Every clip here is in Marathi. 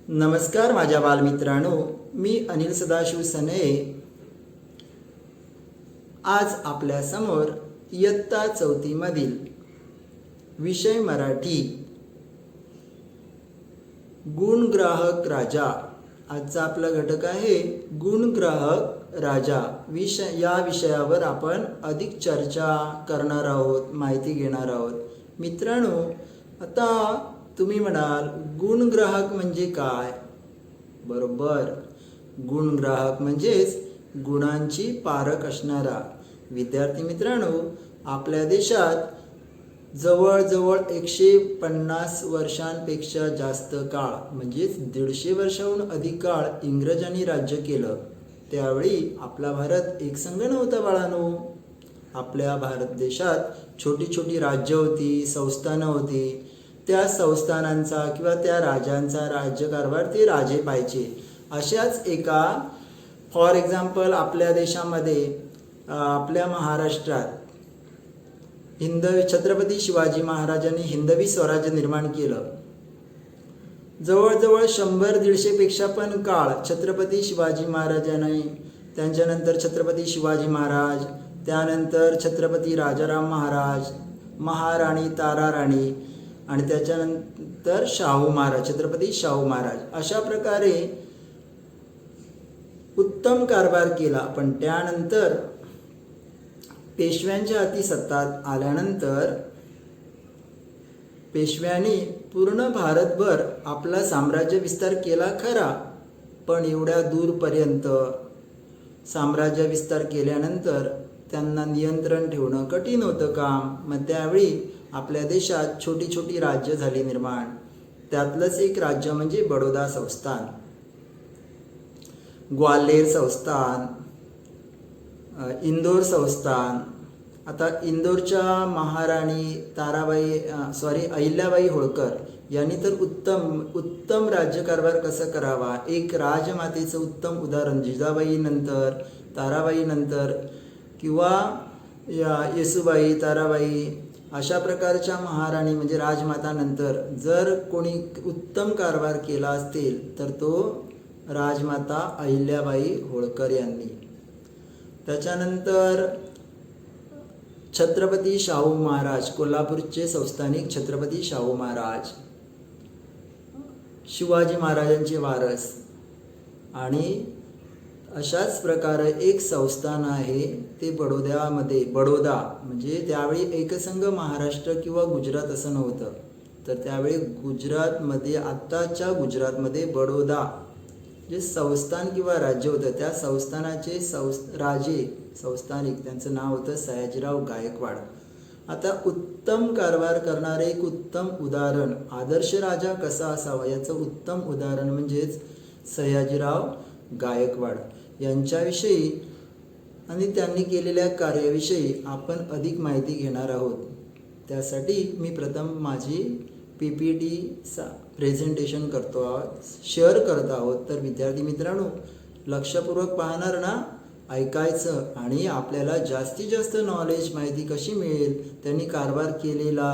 नमस्कार माझ्या बालमित्रांनो, मी अनिल सदाशिव सने आज आपल्यासमोर इयत्ता चौथीमधील विषय मराठी गुणग्राहक राजा. आजचा आपला घटक आहे गुणग्राहक राजा. या विषयावर आपण अधिक चर्चा करणार आहोत, माहिती घेणार आहोत. मित्रांनो, आता तुम्ही म्हणाल गुणग्राहक म्हणजे काय? बरोबर, गुणग्राहक म्हणजेच गुणांची पारख असणारा. विद्यार्थी मित्रांनो, आपल्या देशात जवळजवळ 150 वर्षांपेक्षा जास्त काळ म्हणजेच 150 वर्षाहून अधिक काळ इंग्रजांनी राज्य केलं. त्यावेळी आपला भारत एकसंघ नव्हता बाळांनो. आपल्या भारत देशात छोटी छोटी राज्य होती, संस्थानं होती. त्या संस्थानांचा किंवा त्या राजांचा राज्यकारभार ते राजे पाहायचे. अशाच एका फॉर एक्झाम्पल आपल्या देशामध्ये आपल्या महाराष्ट्रात छत्रपती शिवाजी महाराजांनी हिंदवी स्वराज्य निर्माण केलं. जवळजवळ 100-150 पेक्षा पण काळ छत्रपती शिवाजी महाराजांनी, त्यांच्यानंतर छत्रपती शिवाजी महाराज, त्यानंतर छत्रपती राजाराम महाराज, महाराणी ताराराणी आणि त्याच्यानंतर शाहू महाराज, छत्रपती शाहू महाराज, अशा प्रकारे उत्तम कारभार केला. पण त्यानंतर पेशव्यांच्या हाती सत्ता आल्यानंतर पेशव्यांनी पूर्ण भारतभर आपला साम्राज्य विस्तार केला खरा, पण एवढ्या दूरपर्यंत साम्राज्य विस्तार केल्यानंतर त्यांना नियंत्रण ठेवणं कठीण होतं काम. मग त्यावेळी आपल्या देशात छोटी छोटी राज्य झाली निर्माण. त्यातलंच एक राज्य म्हणजे बडोदा संस्थान, ग्वाल्हेर संस्थान, इंदोर संस्थान. आता इंदोरच्या महाराणी अहिल्याबाई होळकर यांनी तर उत्तम राज्यकारभार कसं करावा, एक राजमातेचं उत्तम उदाहरण. जिजाबाई नंतर, ताराबाई नंतर किंवा येसूबाई, ताराबाई अशा प्रकारच्या महाराणी म्हणजे राजमातानंतर जर कोणी उत्तम कारभार केला असतील तर तो राजमाता अहिल्याबाई होळकर यांनी. त्याच्यानंतर छत्रपती शाहू महाराज, कोल्हापूरचे संस्थानिक छत्रपती शाहू महाराज, शिवाजी महाराजांचे वारस. आणि अशाच प्रकारे एक संस्थान आहे ते बडोद्यामध्ये. बडोदा म्हणजे त्यावेळी एकसंघ महाराष्ट्र किंवा गुजरात असं नव्हतं, तर त्यावेळी गुजरातमध्ये, आत्ताच्या गुजरातमध्ये बडोदा जे संस्थान किंवा राज्य होतं, त्या संस्थानाचे संस्थानिक त्यांचं नाव होतं सयाजीराव गायकवाड. आता उत्तम कारभार करणारे एक उत्तम उदाहरण, आदर्श राजा कसा असावा याचं उत्तम उदाहरण म्हणजेच सयाजीराव गायकवाड यांच्याविषयी आणि त्यांनी केलेल्या कार्याविषयी आपण अधिक माहिती घेणार आहोत. त्यासाठी मी प्रथम माझी PPT प्रेझेंटेशन करतो आहोत, शेअर करत आहोत. तर विद्यार्थी मित्रांनो, लक्षपूर्वक पाहणार ना, ऐकायचं. आणि आपल्याला जास्तीत जास्त नॉलेज, माहिती कशी मिळेल, त्यांनी कारभार केलेला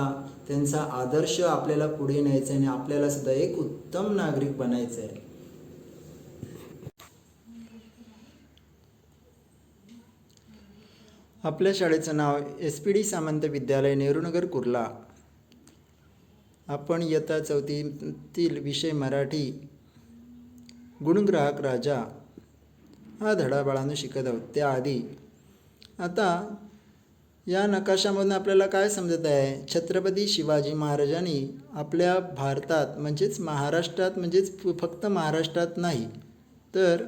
त्यांचा आदर्श आपल्याला पुढे न्यायचा आणि आपल्याला सुद्धा एक उत्तम नागरिक बनायचं आहे. आपल्या शाळेचं नाव SPD सामंत विद्यालय, नेहरूनगर, कुर्ला. आपण इयत्ता चौथीतील विषय मराठी गुणग्राहक राजा हा धडा बाळांनो शिकत आहोत. त्याआधी आता या नकाशामधून आपल्याला काय समजत आहे? छत्रपती शिवाजी महाराजांनी आपल्या भारतात म्हणजेच महाराष्ट्रात, म्हणजेच फक्त महाराष्ट्रात नाही तर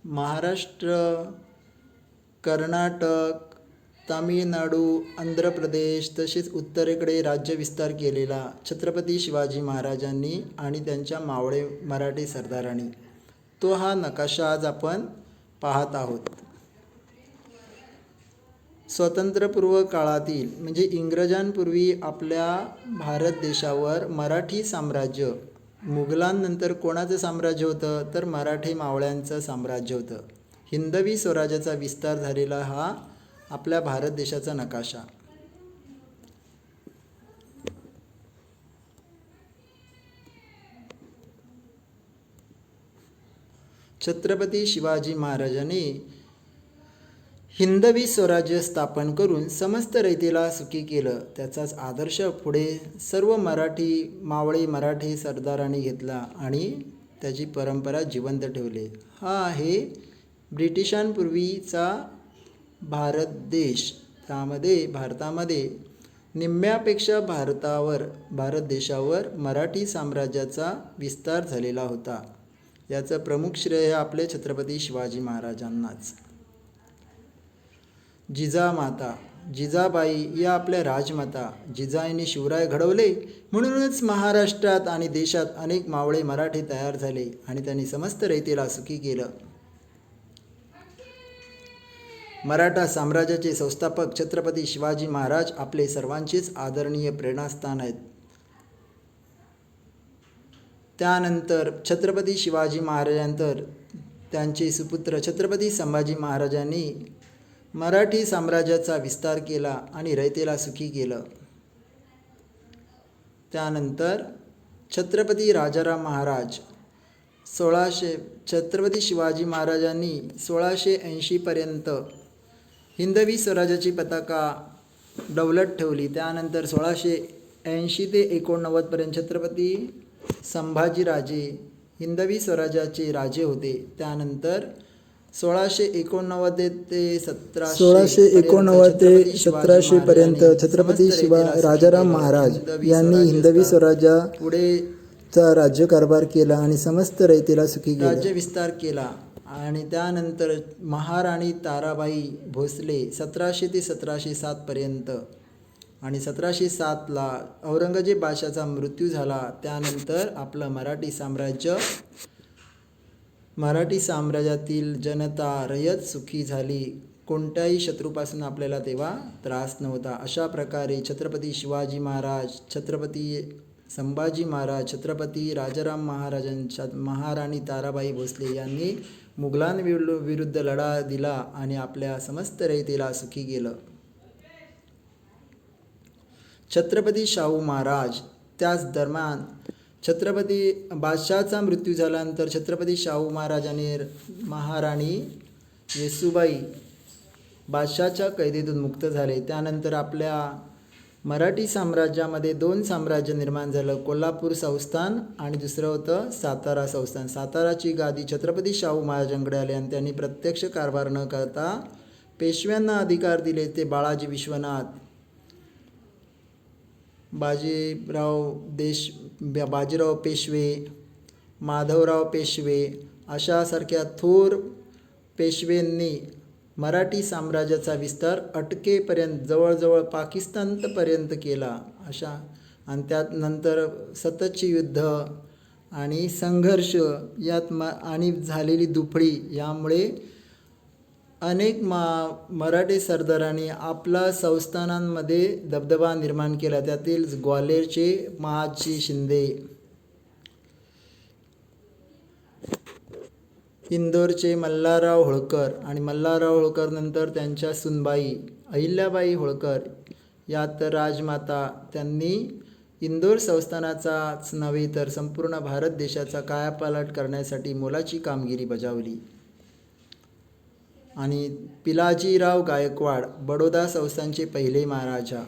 महाराष्ट्र, कर्नाटक, तामिळनाडू, आंध्र प्रदेश तसेच उत्तरेकडे राज्य विस्तार केलेला छत्रपती शिवाजी महाराजांनी आणि त्यांच्या मावळे मराठी सरदारांनी. तो हा नकाशा आज आपण पाहत आहोत. स्वातंत्र्यपूर्व काळातील म्हणजे इंग्रजांपूर्वी आपल्या भारत देशावर मराठी साम्राज्य, मुघलांनंतर कोणाचं साम्राज्य होतं तर मराठी मावळ्यांचं साम्राज्य होतं. हिंदवी स्वराज्याचा विस्तार झालेला हा आपल्या भारत देशाचा नकाशा. छत्रपती शिवाजी महाराजांनी हिंदवी स्वराज्य स्थापन करून समस्त रयतेला सुखी केलं. त्याचाच आदर्श पुढे सर्व मावळे मराठी सरदारांनी घेतला आणि त्याची परंपरा जिवंत ठेवली. हा आहे ब्रिटिशांपूर्वीचा भारत देश. त्यामध्ये भारतामध्ये निम्म्यापेक्षा भारत देशावर मराठी साम्राज्याचा विस्तार झालेला होता. याचं प्रमुख श्रेय आपले छत्रपती शिवाजी महाराजांनाच. जिजामाता जिजाबाई या आपल्या राजमाता. जिजाईंनी शिवराय घडवले म्हणूनच महाराष्ट्रात आणि देशात अनेक मावळे मराठी तयार झाले आणि त्यांनी समस्त रयतेला सुखी केलं. मराठा साम्राज्याचे संस्थापक छत्रपती शिवाजी महाराज आपले सर्वांचेच आदरणीय प्रेरणास्थान आहेत. त्यानंतर छत्रपती शिवाजी महाराजांनंतर त्यांचे सुपुत्र छत्रपती संभाजी महाराजांनी मराठी साम्राज्याचा विस्तार केला आणि रयतेला सुखी केलं. त्यानंतर छत्रपती राजाराम महाराज छत्रपती शिवाजी महाराजांनी 1680 पर्यंत हिंदवी स्वराज्याची पताका डौलत ठेवली. त्यानंतर 1680 ते 89 पर्यंत छत्रपती संभाजीराजे हिंदवी स्वराज्याचे राजे होते. त्यानंतर 1689 ते 1700 पर्यंत छत्रपती राजाराम महाराज यांनी हिंदवी स्वराज्या पुढेचा राज्यकारभार केला आणि समस्त रयतेला सुखी केले. राज्य विस्तार केला. आणि त्यानंतर महाराणी ताराबाई भोसले 1700 ते 1707 पर्यंत आणि 1707ला औरंगजेब बादशाचा मृत्यू झाला. त्यानंतर आपलं मराठी साम्राज्यातील जनता रयत सुखी झाली. कोणत्याही शत्रूपासून आपल्याला तेव्हा त्रास नव्हता. अशा प्रकारे छत्रपती शिवाजी महाराज, छत्रपती संभाजी महाराज, छत्रपती राजाराम महाराजांच्या महाराणी ताराबाई भोसले यांनी मुघलांविरुद्ध लढा दिला आणि आपल्या समस्त रयतेला सुखी केलं. छत्रपती शाहू महाराज त्याच दरम्यान छत्रपती बादशाचा मृत्यू झाल्यानंतर छत्रपती शाहू महाराजांनी महाराणी येसूबाई बादशाच्या कैदेतून मुक्त झाले. त्यानंतर आपल्या मराठी साम्राज्यामध्ये 2 साम्राज्य निर्माण झालं. कोल्हापूर संस्थान आणि दुसरं होतं सातारा संस्थान. साताराची गादी छत्रपती शाहू महाराजांकडे आली आणि त्यांनी प्रत्यक्ष कारभार न करता पेशव्यांना अधिकार दिले. ते बाळाजी विश्वनाथ, बाजीराव पेशवे, माधवराव पेशवे अशासारख्या थोर पेशव्यांनी मराठी साम्राज्याचा विस्तार अटकेपर्यंत जवळजवळ पाकिस्तानपर्यंत केला. आणि त्यात नंतर सततची युद्ध आणि संघर्ष यात आणि झालेली दुफळी यामुळे अनेक मराठी सरदारांनी आपला संस्थानांमध्ये दबदबा निर्माण केला. त्यातील ग्वाल्हेरचे महादजी शिंदे, इंदोरचे मल्हारराव होळकर आणि मल्हारराव होळकर नंतर त्यांच्या सुनबाई अहिल्याबाई होळकर या तर राजमाता, त्यांनी इंदोर संस्थानाचाच नव्हे तर संपूर्ण भारत देशाचा कायापालट करण्यासाठी मोलाची कामगिरी बजावली. आणि पिलाजीराव गायकवाड बडोदा संस्थानचे पहिले महाराजा.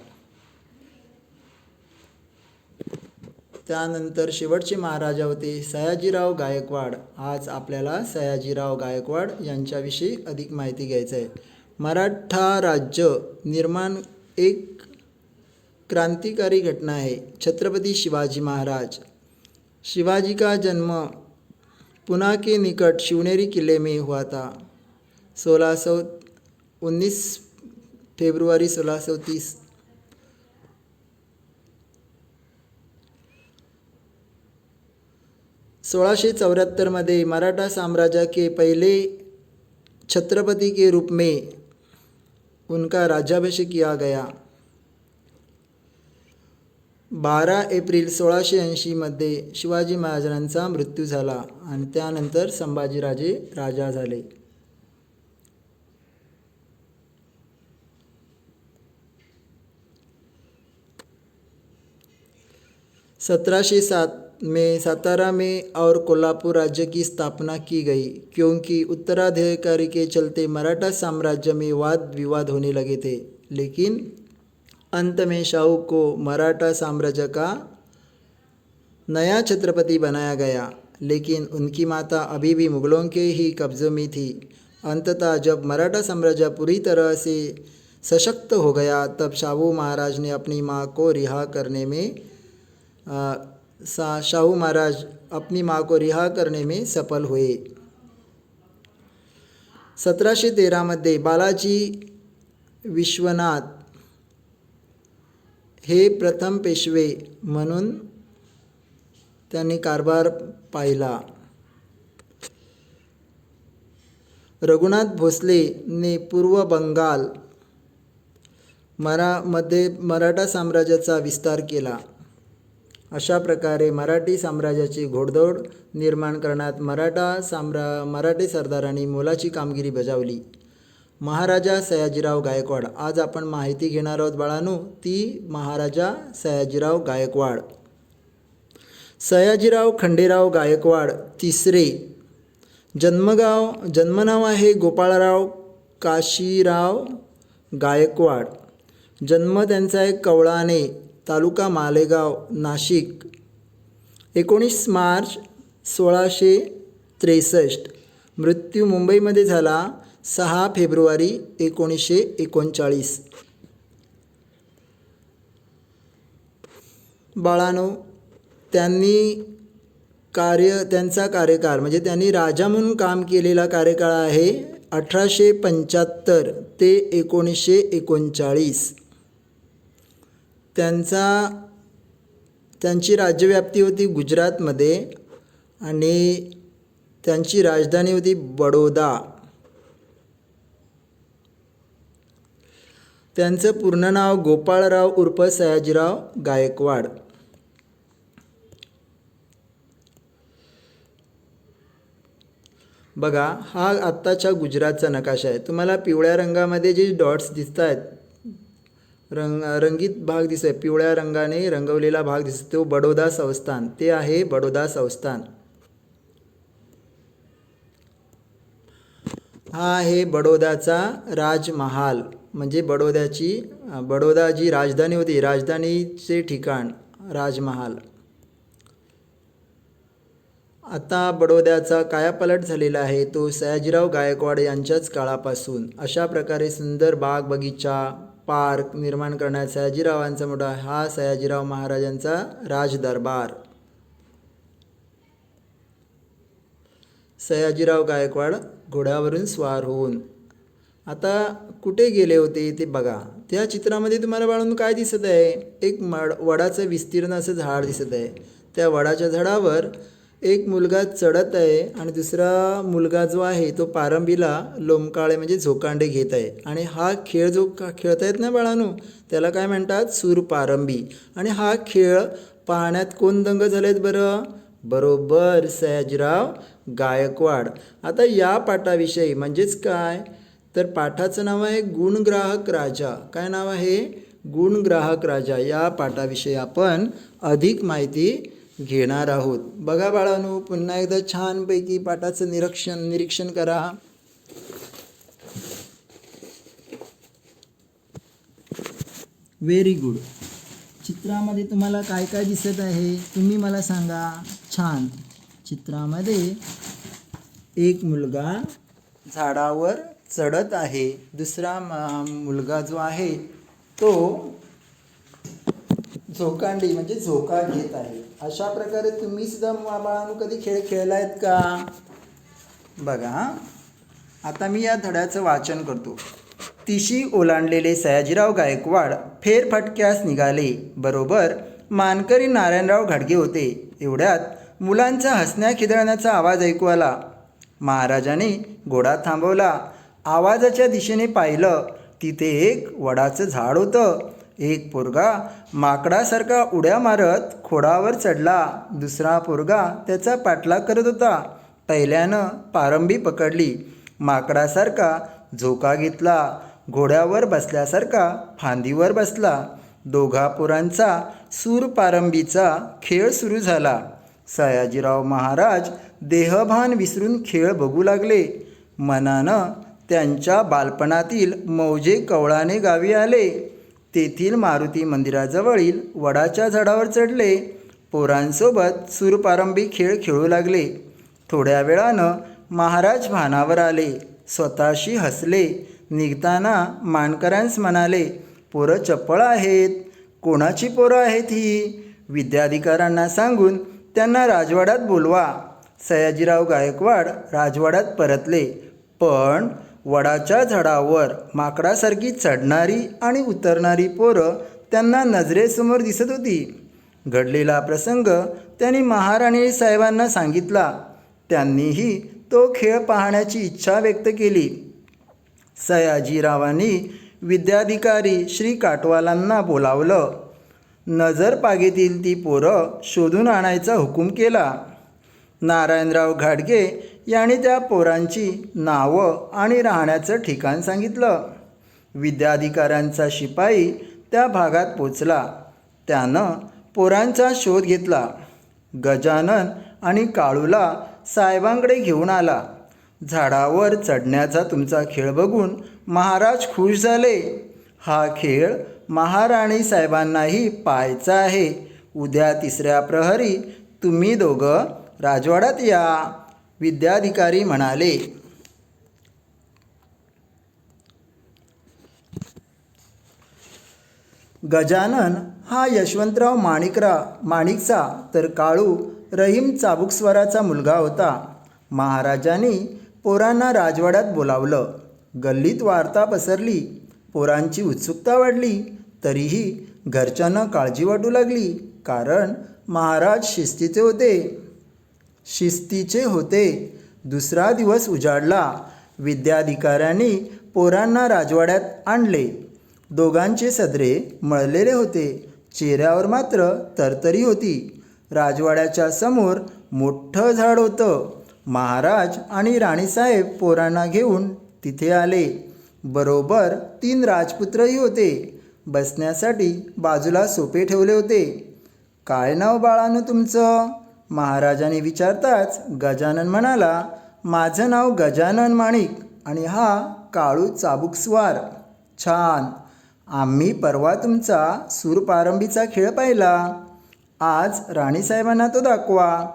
त्यानंतर शेवटचे महाराजा होते सयाजीराव गायकवाड. आज आपल्याला सयाजीराव गायकवाड यांच्याविषयी अधिक माहिती घ्यायचं आहे. मराठा राज्य निर्माण एक क्रांतिकारी घटना है. छत्रपति शिवाजी महाराज. शिवाजी का जन्म पुणे के निकट शिवनेरी किले में हुआ था. 19 फेब्रुवारी 1630. में मराठा साम्राज्य के पहले छत्रपति के रूप में उनका राज्याभिषेक किया गया. 12 एप्रिल 1680 मध्ये शिवाजी महाराजांचा मृत्यू झाला आणि त्यानंतर संभाजीराजे राजा झाले. 1707 सातारा में और कोल्हापुर राज्य की स्थापना की गई, क्योंकि उत्तराधिकारी के चलते मराठा साम्राज्य में वाद विवाद होने लगे थे। लेकिन अंत में शाहू को मराठा साम्राज्य का नया छत्रपति बनाया गया, लेकिन उनकी माता अभी भी मुगलों के ही कब्ज़ों में थी। अंततः जब मराठा साम्राज्य पूरी तरह से सशक्त हो गया, तब शाहू महाराज ने अपनी मां को रिहा करने में सफल हुए। 1713 मध्ये बालाजी विश्वनाथ हे प्रथम पेशवे म्हणून त्यांनी कारभार पाहिला। रघुनाथ भोसले ने पूर्व बंगाल मध्ये मराठा साम्राज्याचा विस्तार केला। अशा प्रकारे मराठी साम्राज्याची घोडदौड निर्माण करण्यात मराठी सरदारांनी मोलाची कामगिरी बजावली। महाराजा सयाजीराव गायकवाड, आज आपण माहिती घेणार आहोत बाळांनो, ती महाराजा सयाजीराव गायकवाड। सयाजीराव खंडेराव गायकवाड तिसरे, जन्मनाव आहे गोपाळराव काशीराव गायकवाड। जन्म त्यांचा आहे कवळाणे, तालुका मालेगाव, नाशिक, 19 मार्च 1663। मृत्यू मुंबईमध्ये झाला 6 फेब्रुवारी 1939। बाळांनो, त्यांचा कार्यकाळ म्हणजे त्यांनी राजा म्हणून काम केलेला कार्यकाळ आहे 1875 ते 1939। त्यांची राज्यव्याप्ती होती गुजरातमध्ये आणि त्यांची राजधानी होती बडोदा। त्यांचं पूर्ण नाव गोपाळराव उर्फ सयाजीराव गायकवाड। बघा, हा आत्ताच्या गुजरातचा नकाशा आहे। तुम्हाला पिवळ्या रंगामध्ये जे डॉट्स दिसत आहेत, रंगीत भाग दिसत आहे, पिवळ्या रंगाने रंगवलेला भाग दिसतो, तो बडोदा संस्थान, ते आहे बडोदा संस्थान। हा आहे बडोदाचा राजमहाल, म्हणजे बडोदा जी राजधानी होती, राजधानीचे ठिकाण राजमहाल। आता बडोद्याचा कायापालट झालेला आहे, तो सयाजीराव गायकवाड यांच्याच काळापासून। अशा प्रकारे सुंदर बाग बगीचा पार्क निर्माण करण्यात सयाजीरावांचा मोठा, हा सयाजीराव महाराजांचा राजदरबार। सयाजीराव गायकवाड घोड्यावरून स्वार होऊन आता कुठे गेले होते ते बघा। त्या चित्रामध्ये तुम्हाला बाळांनो काय दिसत आहे, एक वडाचं विस्तीर्ण असं झाड दिसत आहे। त्या वडाच्या झाडावर एक मुलगा चढत आहे आणि दुसरा मुलगा जो आहे तो पारंबीला लोमकाळे म्हणजे झोकांडे घेत आहे। आणि हा खेळ जो खेळतायत ना बाळांनो, त्याला काय म्हणतात, सूरपारंबी। आणि हा खेळ पाहण्यात कोण दंग झालेत बरं? बरोबर, सयाजीराव गायकवाड। आता या पाठाविषयी म्हणजेच काय तर पाठाचं नाव आहे गुणग्राहक राजा। काय नाव आहे? गुणग्राहक राजा। या पाठाविषयी आपण अधिक माहिती घेणार आहोत। बघा बाळांनो, पुन्हा एकदा छानपैकी पाठाचं निरीक्षण करा। Very good. चित्रामध्ये तुम्हाला काय काय दिसत आहे तुम्ही मला सांगा। छान, चित्रामध्ये एक मुलगा झाडावर चढत आहे, दुसरा मुलगा जो आहे तो झोकांडी म्हणजे झोका घेत आहे। अशा प्रकारे तुम्ही सुद्धा बाळांनो कधी खेळ खेळलायत का? बघा, आता मी या धड्याचं वाचन करतो। तिशी ओलांडलेले सयाजीराव गायकवाड फेरफटक्यास निघाले। बरोबर मानकरी नारायणराव घाडगे होते। एवढ्यात मुलांचा हसण्या खिदळण्याचा आवाज ऐकू आला। महाराजाने घोडा थांबवला। आवाजाच्या दिशेने पाहिलं, तिथे एक वडाचं झाड होतं। एक पोरगा माकडासारखा उड्या मारत खोडावर चढला। दुसरा पोरगा त्याचा पाठलाग करत होता। पहिल्यानं पारंबी पकडली, माकडासारखा झोका घेतला, घोड्यावर बसल्यासारखा फांदीवर बसला। दोघा पोरांचा सूरपारंबीचा खेळ सुरू झाला। सयाजीराव महाराज देहभान विसरून खेळ बघू लागले. मनानं त्यांच्या बालपणातील मौजे कवळाने गावी आले. तेथील मारुती मंदिराजवळील वडाच्या झाडावर चढले. पोरांसोबत सूरपारंबी खेळ खेळू लागले. थोड्या वेळानं महाराज भानावर आले. स्वतःशी हसले. निघताना मानकऱ्यांस म्हणाले, पोरं चप्पळ आहेत. कोणाची पोरं आहेत ही? विद्याधिकाऱ्यांना सांगून त्यांना राजवाड्यात बोलवा. सयाजीराव गायकवाड राजवाड्यात परतले. पण वडाच्या झाडावर माकडासारखी चढणारी आणि उतरणारी पोरं त्यांना नजरेसमोर दिसत होती. घडलेला प्रसंग त्यांनी महाराणी साहेबांना सांगितला. त्यांनीही तो खेळ पाहण्याची इच्छा व्यक्त केली. सयाजीरावांनी विद्याधिकारी श्री काटवालांना बोलावलं. नजरपागेतील ती पोरं शोधून आणायचा हुकूम केला. नारायणराव घाटगे यांनी त्या पोरांची नावं आणि राहण्याचं ठिकाण सांगितलं. विद्याधिकाऱ्यांचा शिपाई त्या भागात पोचला. त्यानं पोरांचा शोध घेतला. गजानन आणि काळूला साहेबांकडे घेऊन आला. झाडावर चढण्याचा तुमचा खेळ बघून महाराज खुश झाले. हा खेळ महाराणी साहेबांनाही पाहायचा आहे. उद्या 3ऱ्या प्रहरी तुम्ही दोघं राजवाड्यात या, विद्याधिकारी म्हणाले. गजानन हा यशवंतराव माणिकचा तर काळू रहीम चाबुकस्वाराचा मुलगा होता. महाराजांनी पोरांना राजवाड्यात बोलावलं. गल्लीत वार्ता पसरली. पोरांची उत्सुकता वाढली. तरीही घरच्यांना काळजी वाटू लागली. कारण महाराज शिस्तीचे होते. दुसरा दिवस उजाडला. विद्याधिकाऱ्यांनी पोरांना राजवाड्यात आणले. दोघांचे सदरे मळलेले होते. चेहऱ्यावर मात्र तरतरी होती. राजवाड्याच्या समोर मोठं झाड होतं. महाराज आणि राणीसाहेब पोरांना घेऊन तिथे आले. बरोबर 3 राजपुत्रही होते. बसण्यासाठी बाजूला सोपे ठेवले होते. काय नाव बाळानं तुमचं? महाराजांनी विचारताच गजानन म्हणाला, माझं नाव गजानन माणिक आणि हा काळू चाबुकस्वार. छान. आम्ही परवा तुमचा सूरपारंबीचा खेळ पाहिला. आज राणीसाहेबांना तो दाखवा.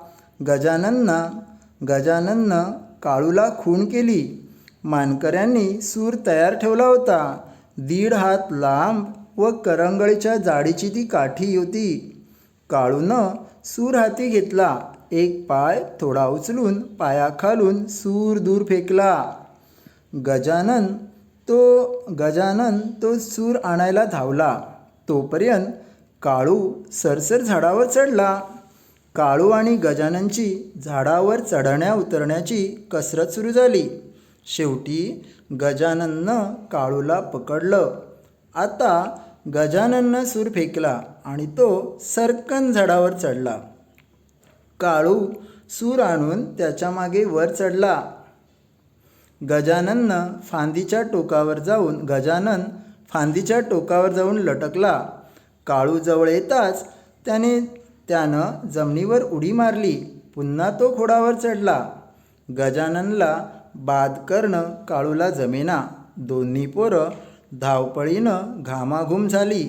गजानननं काळूला खूण केली. मानकऱ्यांनी सूर तयार ठेवला होता. 1.5 हात लांब व करंगळीच्या जाडीची ती काठी होती. काळूनं सूर हाती घेतला. एक पाय थोडा उचलून पायाखालून सूर दूर फेकला. गजानन तो सूर आणायला धावला. तोपर्यंत काळू सरसर झाडावर चढला. काळू आणि गजाननची झाडावर चढण्या उतरण्याची कसरत सुरू झाली. शेवटी गजानननं काळूला पकडलं. आता गजानननं सूर फेकला आणि तो सरकन झाडावर चढला. काळू सूर आणून त्याच्या मागे वर चढला. गजानन फांदीच्या टोकावर जाऊन लटकला. काळू जवळ येताच त्यानं जमिनीवर उडी मारली. पुन्हा तो खोडावर चढला. गजाननला बाद करणं काळूला जमेना. दोन्ही पोरं धावपळीनं घामाघूम झाली.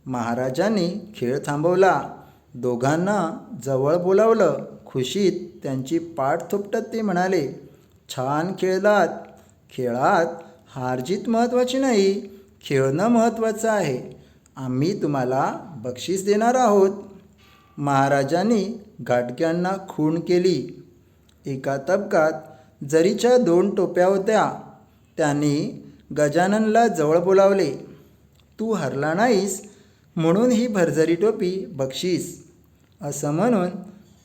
महाराजांनी खेळ थांबवला. दोघांना जवळ बोलावलं. खुशीत त्यांची पाठ थोपटत ते म्हणाले, छान खेळलात. खेळात हारजीत महत्त्वाची नाही, खेळणं महत्त्वाचं आहे. आम्ही तुम्हाला बक्षीस देणार आहोत. महाराजांनी घाटग्यांना खूण केली. एका तबकात जरीच्या 2 टोप्या होत्या. त्यांनी गजाननला जवळ बोलावले. तू हरला नाहीस म्हणून ही भरजरी टोपी बक्षीस, असं म्हणून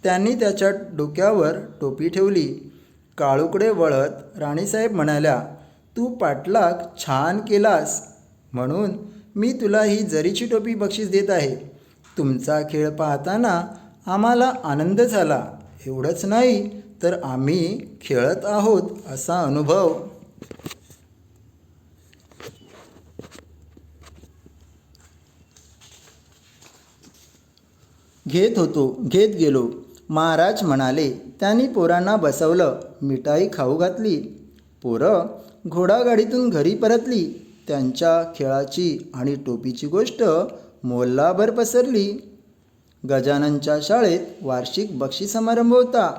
त्यांनी त्याच्या डोक्यावर टोपी ठेवली. काळूकडे वळत राणीसाहेब म्हणाल्या, तू पाठलाग छान केलास म्हणून मी तुला ही जरीची टोपी बक्षीस देत आहे. तुमचा खेळ पाहताना आम्हाला आनंद झाला. एवढंच नाही तर आम्ही खेळत आहोत असा अनुभव घेत गेलो. महाराज म्हणाले. त्यांनी पोरांना बसवलं, मिठाई खाऊ घातली. पोरं घोडागाडीतून घरी परतली. त्यांच्या खेळाची आणि टोपीची गोष्ट मोहल्लाभर पसरली. गजाननच्या शाळेत वार्षिक बक्षीस समारंभ होता.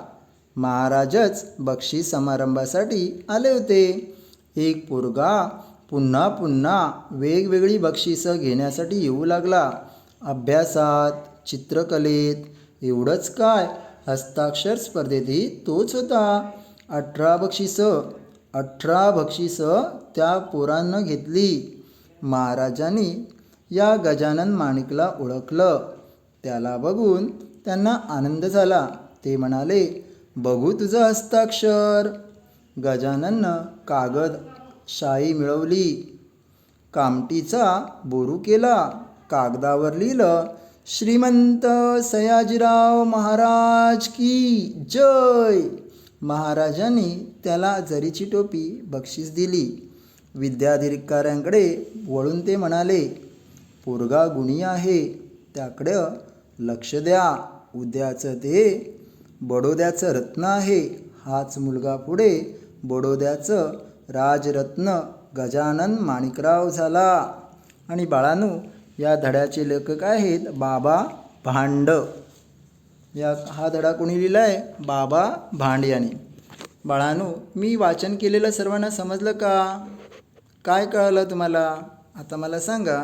महाराजच बक्षीस समारंभासाठी आले होते. एक पोरगा पुन्हा पुन्हा वेगवेगळी बक्षिसं घेण्यासाठी येऊ लागला. अभ्यासात, चित्रकलेत, एवढंच काय, हस्ताक्षर स्पर्धेतही तोच होता. 18 बक्षिसं त्या पोरानं घेतली. महाराजांनी या गजानन माणिकला ओळखलं. त्याला बघून त्यांना आनंद झाला. ते म्हणाले, बघू तुझं हस्ताक्षर. गजानननं कागद शाई मिळवली. कामटीचा बोरू केला. कागदावर लिहिलं, श्रीमंत सयाजीराव महाराज की जय. महाराजांनी त्याला जरीची टोपी बक्षीस दिली. विद्याधिकाऱ्यांकडे वळून ते म्हणाले, पोरगा गुणी आहे, त्याकडं लक्ष द्या. उद्याचं ते बडोद्याचं रत्न आहे. हाच मुलगा पुढे बडोद्याचं राजरत्न गजानन माणिकराव झाला. आणि बाळांनो, या धड्याचे लेखक आहेत बाबा भांड. हा धडा कोणी लिहिला आहे? बाबा भांड यांनी. बाळांनो, मी वाचन केलेलं सर्वांना समजलं का? काय कळलं तुम्हाला? आता मला सांगा,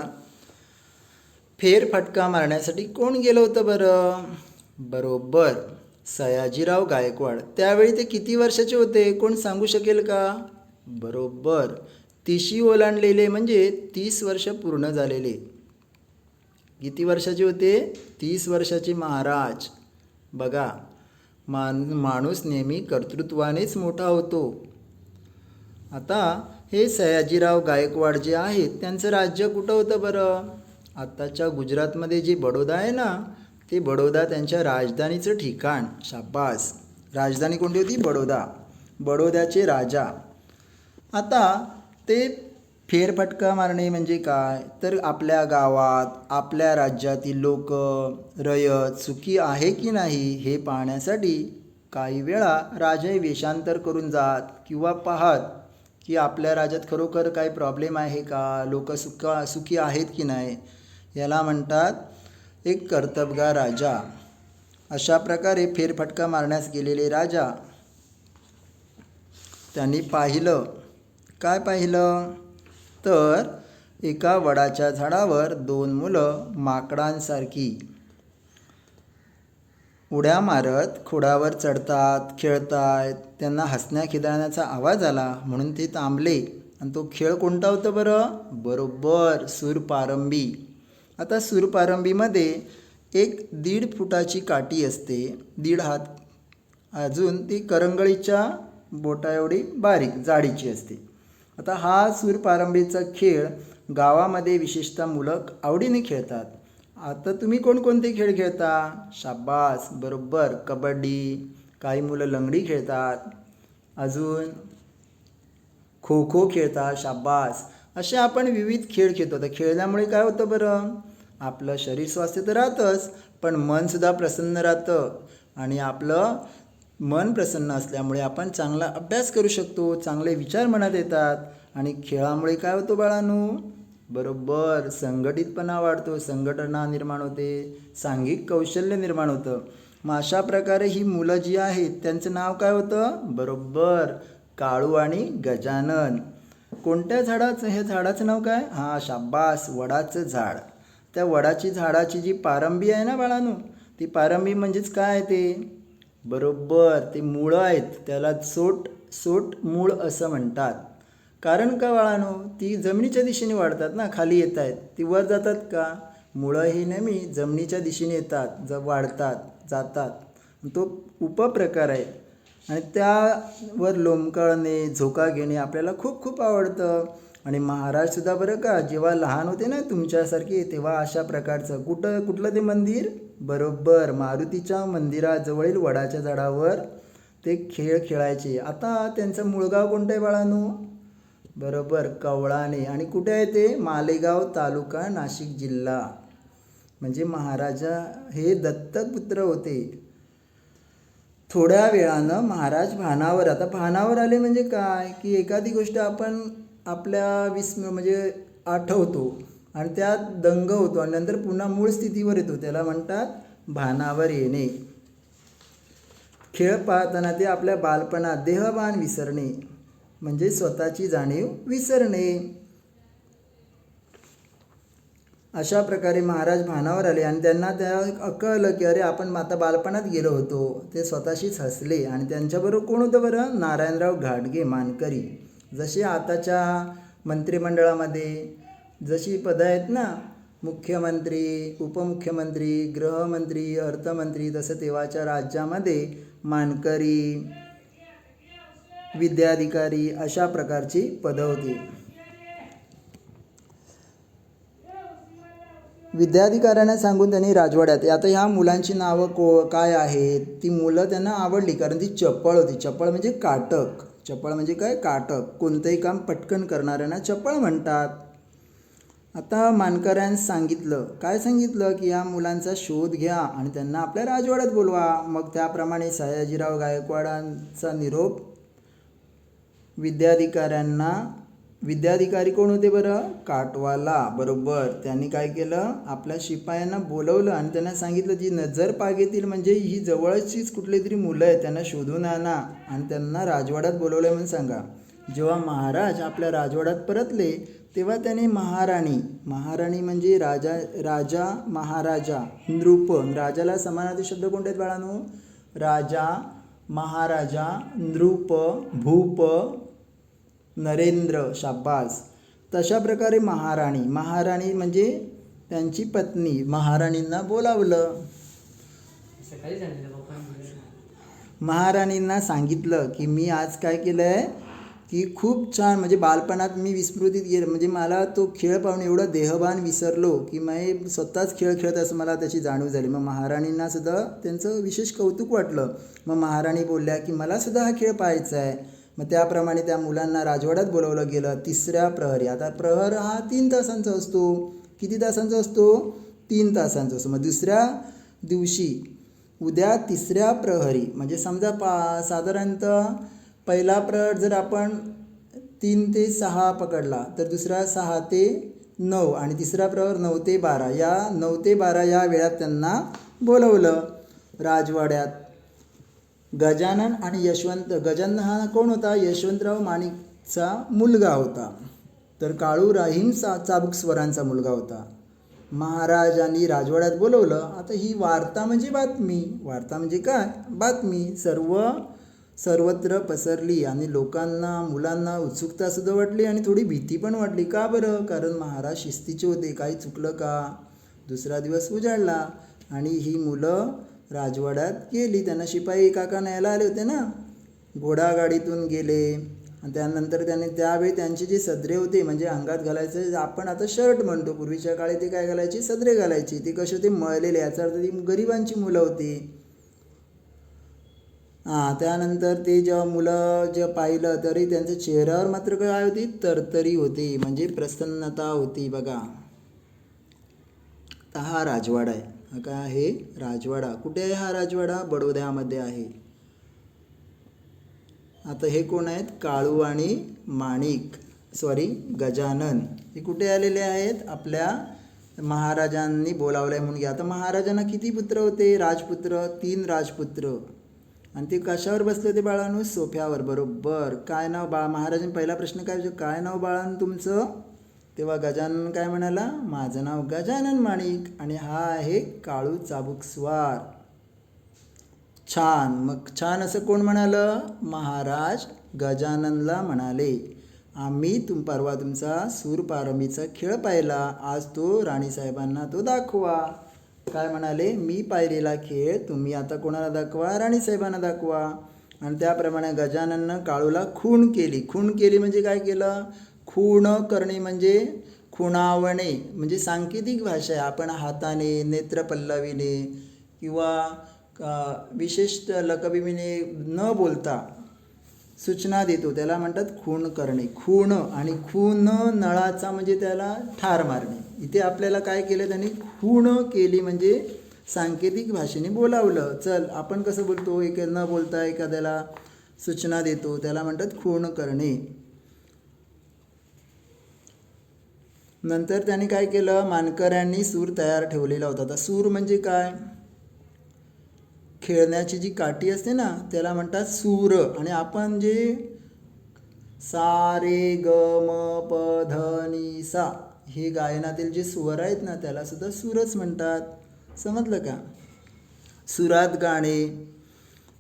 फेरफटका मारण्यासाठी कोण गेलं होतं बरं? बरोबर, सयाजीराव गायकवाड. त्यावेळी ते किती वर्षाचे होते, कोण सांगू शकेल का? बरोबर, 30 ओलांडलेले, म्हणजे 30 वर्ष पूर्ण झालेले. किती वर्षाचे होते? 30 वर्षाचे महाराज. बघा, माणूस नेहमी कर्तृत्वानेच मोठा होतो. आता हे सयाजीराव गायकवाड जे आहेत, त्यांचं राज्य कुठं होतं बरं? आत्ताच्या गुजरातमध्ये जे बडोदा आहे ना, ते बडोदा त्यांच्या राजधानीचं ठिकाण. शाबास. राजधानी कोणती होती? बडोदा. बडोद्याचे राजा. आता ते फेरफटका मारणे म्हणजे काय? तर आपल्या गावात, आपल्या राज्यातील लोक, रयत सुखी आहे की नाही हे पाहण्यासाठी काही वेळा राजे वेषांतर करून जात किंवा पाहत की आपल्या राज्यात खरोखर काही प्रॉब्लेम आहे का, लोक सुखी आहेत की नाही. याला म्हणतात एक कर्तबगार राजा. अशा प्रकारे फेरफटका मारण्यास गेलेले राजा, त्यांनी पाहिलं. काय पाहिलं? तर एका वडाच्या झाडावर 2 मुलं माकडांसारखी उड्या मारत खोडावर चढतात, खेळतात. त्यांना हसण्या खिदळण्याचा आवाज आला म्हणून ते थांबले. आणि तो खेळ कोणता होता बरं? बरोबर, सूरपारंबी. आता सूरपारंबीमध्ये एक 1.5 फुटाची काठी असते, 1.5 हात, अजून ती करंगळीच्या बोटा एवढी बारीक जाडीची असते. आता हा सूरपारंबीचा खेळ गावामध्ये विशेषतः मुलं आवडीने खेळतात. आता तुम्ही कोणकोणते खेळ खेळता? शाबास, बरोबर, कबड्डी, काही मुलं लंगडी खेळतात, अजून खो खो खेळतात. शाबास. असे आपण विविध खेळ खेळतो. तर खेळल्यामुळे काय होतं बरं? आपलं शरीर स्वास्थ्य तर राहतंच, पण मनसुद्धा प्रसन्न राहतं. आणि आपलं मन प्रसन्न असल्यामुळे आपण चांगला अभ्यास करू शकतो, चांगले विचार मनात येतात. आणि खेळामुळे काय होतं बाळांनो? बरोबर, संघटितपणा वाढतो, संघटना निर्माण होते, सांघिक कौशल्य निर्माण होतं. मग अशा प्रकारे ही मुलं जी आहेत त्यांचं नाव काय होतं? बरोबर, काळू आणि गजानन. कोणत्या झाडाचं? हे झाडाचं नाव काय? हां, शाबास, वडाचं झाड. त्या वडाची झाडाची जी पारंबी आहे ना बाळांनो, ती पारंबी म्हणजेच काय आहे ते? बरोबर, ते मुळं आहेत, त्याला सोट मूळ असं म्हणतात. कारण का बाळांनो? ती जमिनीच्या दिशेने वाढतात ना, खाली येत आहेत, ती वर जातात का? मुळं ही नेहमी जमिनीच्या दिशेने येतात, वाढतात, जातात. तो उपप्रकार आहे. आणि त्यावर लोंबकळणे, झोका घेणे आपल्याला खूप खूप आवडतं. आणि महाराजसुद्धा बरं का, जेव्हा लहान होते ना तुमच्यासारखे, तेव्हा अशा प्रकारचं कुठलं ते मंदिर? बरोबर, मारुतीच्या मंदिराजवळील वडाच्या झाडावर ते खेळ खेळायचे. आता त्यांचं मूळगाव कोणतं आहे बाळांनो? बरोबर, कवळाने. आणि कुठे आहे ते? मालेगाव तालुका, नाशिक जिल्हा. म्हणजे महाराजा हे दत्तक पुत्र होते. थोड्या वेळानं महाराज भानावर, आता भानावर आले म्हणजे काय की एखादी गोष्ट आपण आपल्या म्हणजे आठवतो आणि त्यात दंग होतो आणि नंतर पुन्हा मूळ स्थितीवर येतो, त्याला म्हणतात भानावर येणे. खेळ पाहताना ते आपल्या बालपणात देहभान विसरणे म्हणजे स्वतःची जाणीव विसरणे. अशा प्रकारे महाराज भानावर आले आणि त्यांना त्या कळलं की अरे आपण आता बालपणात गेलो होतो. ते स्वतःशीच हसले आणि त्यांच्याबरोबर कोण होतं बरं? नारायणराव घाटगे मानकरी. जसे आताच्या मंत्रिमंडळामध्ये जशी पदं आहेत ना, मुख्यमंत्री, उपमुख्यमंत्री, गृहमंत्री, अर्थमंत्री, तसं तेव्हाच्या राज्यामध्ये मानकरी, विद्याधिकारी अशा प्रकारची पदं होती. विद्याधिकाऱ्यांना सांगून त्यांनी राजवाड्यात, आता ह्या मुलांची नावं काय आहेत? ती मुलं त्यांना आवडली कारण ती चपळ होती. चपळ म्हणजे काटक. चपळ म्हणजे काय? काटक. कोणतंही काम पटकन करणाऱ्यांना चपळ म्हणतात. आता मानकऱ्यांनी सांगितलं, काय सांगितलं की या मुलांचा शोध घ्या आणि त्यांना आपल्या राजवाड्यात बोलवा. मग त्याप्रमाणे सयाजीराव गायकवाडांचा निरोप विद्याधिकाऱ्यांना. विद्याधिकारी कोण होते बरं? काटवाला. बरोबर. त्यांनी काय केलं? आपल्या शिपायांना बोलवलं आणि त्यांना सांगितलं जी नजर पागेतील म्हणजे ही जवळचीच कुठली तरी मुलं आहेत त्यांना शोधून आणा आणि त्यांना राजवाड्यात बोलवलं म्हणून सांगा. जेव्हा महाराज आपल्या राजवाड्यात परतले तेव्हा त्याने महाराणी म्हणजे राजा महाराजा, नृप. राजाला समानार्थी शब्द कोणते आहेत बाळांनो? राजा, महाराजा, नृप, भूप, नरेंद्र. शाबास. तशा प्रकारे महाराणी म्हणजे त्यांची पत्नी. महाराणींना बोलावलं. महाराणींना सांगितलं की मी आज काय केलं आहे की खूप छान म्हणजे बालपणात मी विस्मृतीत गेलो, म्हणजे मला तो खेळ पाहून एवढं देहभान विसरलो की मी स्वतःच खेळ खेळत असं मला त्याची जाणीव झाली. मग महाराणींना सुद्धा त्यांचं विशेष कौतुक वाटलं. मग महाराणी बोलल्या की मला सुद्धा हा खेळ पाहायचा आहे. मग त्याप्रमाणे त्या मुलांना राजवाड्यात बोलवलं गेलं. तिसऱ्या प्रहरी. आता प्रहर हा 3 तासांचा असतो. किती तासांचा असतो? 3 तासांचा असतो. मग दुसऱ्या दिवशी उद्या तिसऱ्या प्रहरी म्हणजे समजा साधारणतः पहिला प्रहर जर आपण 3 ते 6 पकडला तर दुसरा 6 ते 9 आणि तिसरा प्रहर 9 ते 12. या 9 ते 12 या वेळात त्यांना बोलवलं राजवाड्यात. गजानन आणि यशवंत. गजानन हा कोण होता? यशवंतराव माणिकचा मुलगा होता. तर काळू राहीम चाबुकस्वरांचा मुलगा होता. महाराजांनी राजवाड्यात बोलवलं. आता ही वार्ता म्हणजे बातमी. वार्ता म्हणजे काय? बातमी. सर्वत्र पसरली आणि लोकांना, मुलांना उत्सुकता सुद्धा वाटली आणि थोडी भीती पण वाटली. का बरं? कारण महाराज शिस्तीचे होते. काही चुकलं का? दुसरा दिवस उजाडला आणि ही मुलं राजवाड्यात गेली. त्यांना शिपाई काका न्यायला आले होते ना, घोडागाडीतून गेले आणि त्यानंतर त्यावेळी त्यांचे जे सदरे होते म्हणजे अंगात घालायचे, आपण आता शर्ट म्हणतो, पूर्वीच्या काळी ते काय घालायचे? सदरे घालायचे. ते कसे होते? मळलेले. याचा अर्थ ती गरिबांची मुलं होती. त्यानंतर ते जेव्हा मुलं पाहिलं तरी त्यांच्या चेहऱ्यावर मात्र काय होती? तरतरी होती म्हणजे प्रसन्नता होती. बघा, हा राजवाडा आहे. हा काय आहे? राजवाडा. कुठे आहे हा राजवाडा? बडोद्यामध्ये आहे. आता हे कोण आहेत? काळू आणि गजानन. हे कुठे आलेले आहेत? आपल्या महाराजांनी बोलावलंय म्हणून घ्या. आता महाराजांना किती पुत्र होते? राजपुत्र. 3 राजपुत्र. आणि ते कशावर बसले होते बाळांनो? सोफ्यावर. बरोबर. काय नाव महाराजांनी पहिला प्रश्न काय विचारला? काय नाव बाळांनो तुमचं? तेव्हा गजानन काय म्हणाला? माझं नाव गजानन माणिक आणि हा आहे काळू चाबुकस्वार. छान. मग छान असं कोण म्हणालं? महाराज गजाननला म्हणाले, आम्ही परवा तुमचा सूरपारंबीचा खेळ पाहिला. आज तो राणीसाहेबांना तो दाखवा. काय म्हणाले? मी पाहिलेला खेळ तुम्ही आता कोणाला दाखवा? राणीसाहेबांना दाखवा. आणि त्याप्रमाणे गजानननं काळूला खूण केली म्हणजे काय केलं? खूण करणे म्हणजे खुणावणे म्हणजे सांकेतिक भाषा आहे. आपण हाताने, नेत्रपल्लवीने किंवा विशिष्ट लकबीने न बोलता सूचना देतो, त्याला म्हणतात खूण करणे. खूण आणि खून नळाचा म्हणजे त्याला ठार मारणे. इथे आपल्याला काय केलं? त्यांनी खूण केली म्हणजे सांकेतिक भाषेने बोलावलं. चल, आपण कसं बोलतो, न बोलता एखाद्याला सूचना देतो, त्याला म्हणतात खूण करणे. नंतर त्यांनी काय केलं, मानकऱ्यांनी सूर तयार ठेवलेला होता. आता सूर म्हणजे काय, खेळण्याची जी काठी असते ना त्याला म्हणतात सूर. आणि आपण जे सा रे ग म प ध नि सा हे गायनातील जे स्वर आहेत ना त्याला सुद्धा सूरच म्हणतात. समजलं का. सुरात गाणे.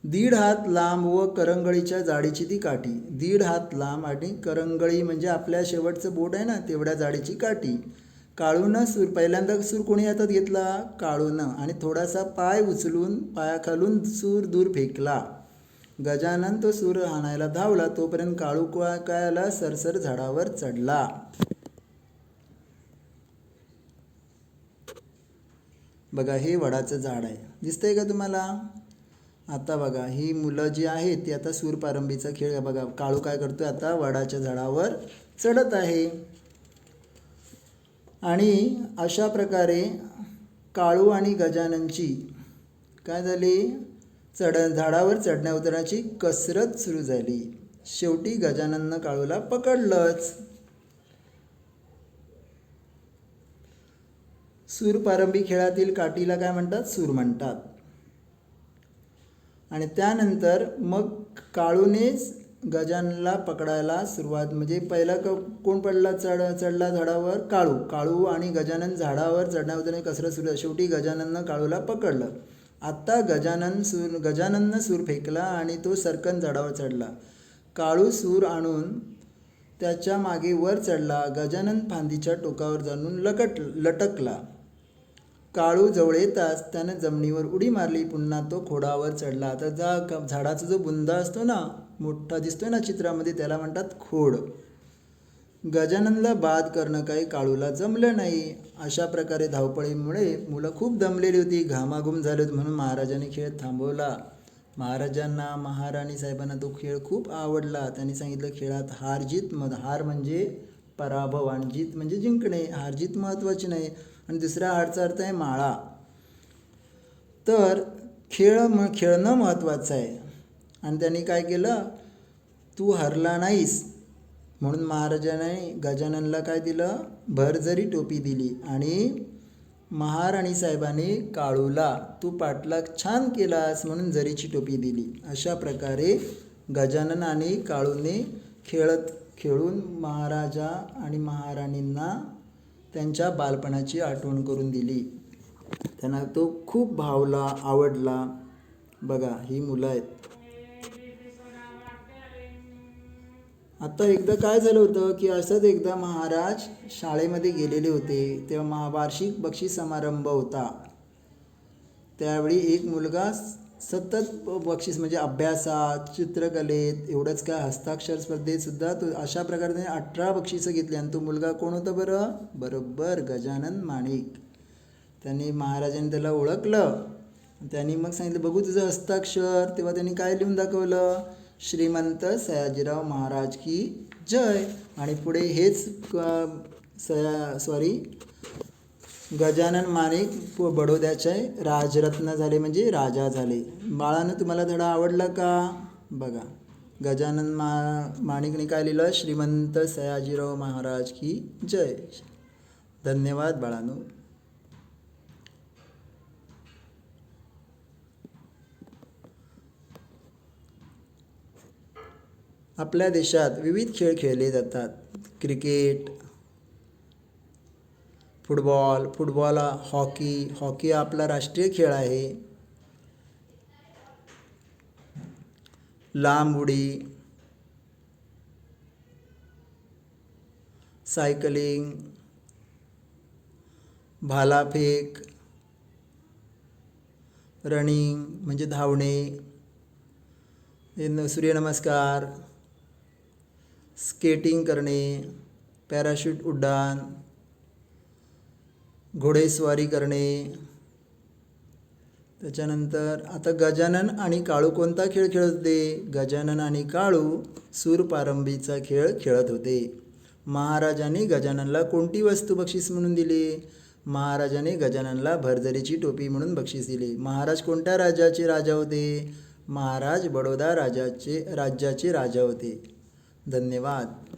1.5 हात लांब व करंगळीच्या जाडीची ती काठी. 1.5 हात लांब आणि करंगळी म्हणजे आपल्या शेवटचं बोट आहे ना तेवढ्या जाडीची काठी. काळूनं सूर, पहिल्यांदा सूर कोणी हातात घेतला, काळूनं. आणि थोडासा पाय उचलून पायाखालून सूर दूर फेकला. गजानन तो सूर हाणायला धावला, तोपर्यंत काळू कायला सरसर झाडावर चढला. बघा, हे वडाचं झाड आहे, दिसतंय का तुम्हाला. आता बघा, ही मुलं जी आहेत ती आता सूर पारंबीचा खेळ. बघा, काळू काय करतोय, आता वडाच्या झाडावर चढत आहे. आणि अशा प्रकारे काळू आणि गजाननची काय झाली, झाडावर चढण्या उतरण्याची कसरत सुरू झाली. शेवटी गजानननं काळूला पकडलंच. सूर पारंबी खेळातील काठीला काय म्हणतात, सूर म्हणतात. आणि त्यानंतर मग काळूनेच गजाननला पकडायला सुरुवात, म्हणजे पहिला कोण पडला, चढला झाडावर, काळू आणि गजानन झाडावर चढण्या उतरण्याची कसरत सुरू झाली. शेवटी गजानननं काळूला पकडलं. आता गजानननं सूर फेकला आणि तो सरकन झाडावर चढला. काळू सूर आणून त्याच्या मागे वर चढला. गजानन फांदीच्या टोकावर जाऊन लटकला. काळू जवळ येताच त्यानं जमिनीवर उडी मारली. पुन्हा तो खोडावर चढला. आता झाडाचा जो बुंदा असतो ना, मोठा दिसतोय ना चित्रामध्ये, त्याला म्हणतात खोड. गजाननला बाद करणं काही काळूला जमलं नाही. अशा प्रकारे धावपळीमुळे मुलं खूप दमलेली होती, घामाघूम झाले होते, म्हणून महाराजांनी खेळ थांबवला. महाराजांना, महाराणी साहेबांना तो खेळ खूप आवडला. त्यांनी सांगितलं, खेळात हार म्हणजे पराभव आणि जीत म्हणजे जिंकणे. हारजीत महत्त्वाची नाही. आणि दुसऱ्या हारचा अर्थ आहे माळा. तर खेळणं महत्त्वाचं आहे. आणि त्यांनी काय केलं, तू हरला नाहीस म्हणून महाराजांनी गजाननला काय दिलं, भरजरी टोपी दिली. आणि महाराणी साहेबांनी काळूला तू पाठलाग छान केलास म्हणून जरीची टोपी दिली. अशा प्रकारे गजानन आणि काळूने खेळून महाराजा आणि महाराणींना त्यांच्या बालपणाची आठवण करून दिली. त्यांना तो खूप भावला, आवडला. बघा, ही मुलं आहेत. आता एकदा काय झालं होतं की असंच एकदा महाराज शाळेमध्ये गेलेले होते. तेव्हा वार्षिक बक्षीस समारंभ होता. त्यावेळी एक मुलगा सतत बक्षीस म्हणजे अभ्यासात, चित्रकलेत, एवढंच काय हस्ताक्षर स्पर्धेत सुद्धा तो अशा प्रकारे त्याने 18 बक्षिसं घेतली. आणि तो मुलगा कोण होता बरं, बरोबर गजानन माणिक. त्यांनी महाराजांनी त्याला ओळखलं. त्यांनी मग सांगितलं, बघू तुझं हस्ताक्षर. तेव्हा त्यांनी काय लिहून दाखवलं, श्रीमंत सयाजीराव महाराज की जय. आणि पुढे हेच गजानन माणिक बडोद्याचे राजरत्न झाले, म्हणजे राजा झाले. बाळानं तुम्हाला धडा आवडला का. बघा, गजानन माणिकने काय लिहिलं, श्रीमंत सयाजीराव महाराज की जय. धन्यवाद बाळांनो. आपल्या देशात विविध खेळ खेळले जातात. क्रिकेट, फुटबॉल, हॉकी आपला राष्ट्रीय खेळ आहे. लांब उडी, सायकलिंग, भालाफेक, रनिंग म्हणजे धावणे, सूर्यनमस्कार, स्केटिंग करणे, पॅराशूट उड्डाण, घोडेस्वारी करणे. त्याच्यानंतर आता गजानन आणि काळू कोणता खेळ खेळत होते. गजानन आणि काळू सूरपारंबीचा खेळ खेळत होते. महाराजांनी गजाननला कोणती वस्तू बक्षीस म्हणून दिली. महाराजाने गजाननला भरजरीची टोपी म्हणून बक्षीस दिले. महाराज कोणत्या राज्याचे राजा होते? महाराज बडोदा राज्याचे राजा होते. धन्यवाद.